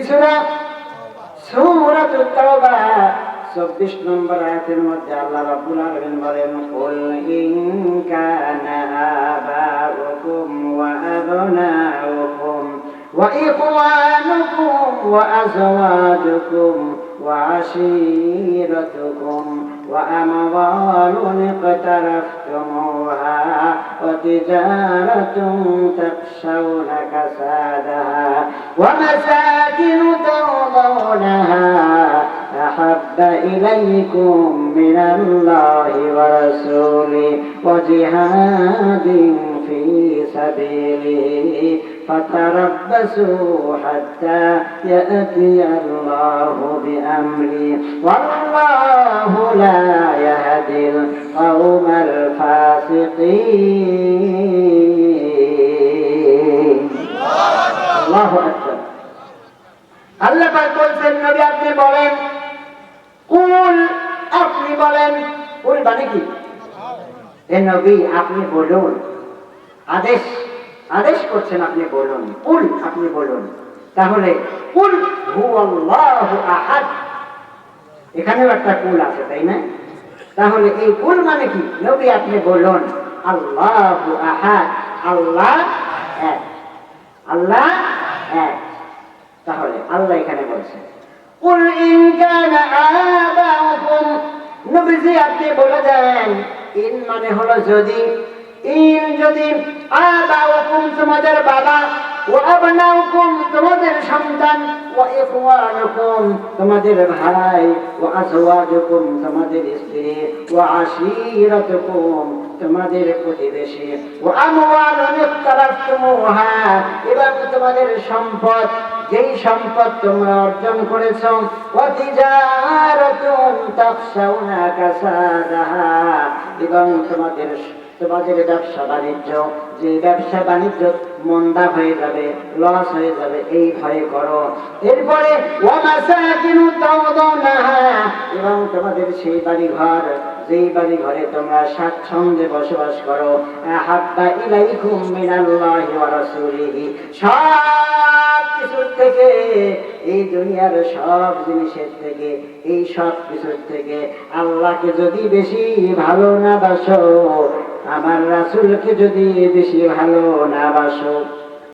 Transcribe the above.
সূরা সূরাতুত তাওবা 24 নম্বর আয়াতের মধ্যে আল্লাহ রাব্বুল আলামিন বলেন, কুল ইন কানা আবাউকুম ওয়া আবনাউকুম ওয়া ইখওয়ানুকুম ওয়া আযওয়াজুকুম ওয়া আশীরাতুকুম ওয়া আমওয়ালুন ইকতারাফতুমুহা ওয়া তিজারাতুন তাখশাউনা কাসাদাহা ওয়া মাসাকিন তারদাউনাহা أحب إليكم من الله ورسوله وجهاد في سبيله فتربصوا حتى يأتي الله بأمره والله لا يهدي القوم الفاسقين. الله أكبر. আল্লাহ পাক বলেন, নবী আপনি বলেন, কুল আপনি বলেন। কুল মানে কি? হে নবী আপনি বলুন, আদেশ করছেন, আপনি বলুন। কুল আপনি বলুন। তাহলে কুল হুয়াল্লাহু আহাদ, এখানেও একটা কুল আছে, তাই না? তাহলে এই কুল মানে কি? নবী আপনি বলুন আল্লাহু আহাদ, আল্লাহ এক, আল্লাহ এক। তাহলে আল্লাহ এখানে বলছেন কুল ইন কানা আবাউকুম, নবীজি আপনি বলে দেন, ইন মানে হলো যদি, ইন যদি, আবাউকুম তোমাদের বাবা, ওয়া আবনাউকুম তোমাদের সন্তান, ওয়া ইখওয়ানুকুম তোমাদের ভাই, ওয়া আযওয়াজুকুম তোমাদের স্ত্রী, ওয়া আশীরাতুকুম তোমাদের প্রতিবেশী, ওয়া আমওয়ালুন ইকতারাফতুমুহা এবং তোমাদের সম্পদ, যেই সম্পদ তোমরা অর্জন করেছো, ওয়া তিজারাতুন তাখশাউনা কাসাদাহা এবং তোমাদের ব্যবসা বাণিজ্য, যে ব্যবসা বাণিজ্য মন্দা হয়ে যাবে, লস হয়ে যাবে, এই ভয় করো। এরপরে ওয়া মাসাকিনু তারদাউনাহা এবং তোমাদের সেই বাড়ি ঘর, যেই বাড়ি ঘরে তোমরা স্বাচ্ছন্দ্যে বসবাস করো, আহাব্বা ইলাইকুম মিনাল্লাহি ওয়া রাসূলিহি, সব কিছুর থেকে, এই দুনিয়ার সব জিনিসের থেকে, এই সব কিছুর থেকে আল্লাহকে যদি বেশি ভালো না বাসো, আমার রাসূলকে যদি বেশি ভালো না বাসো,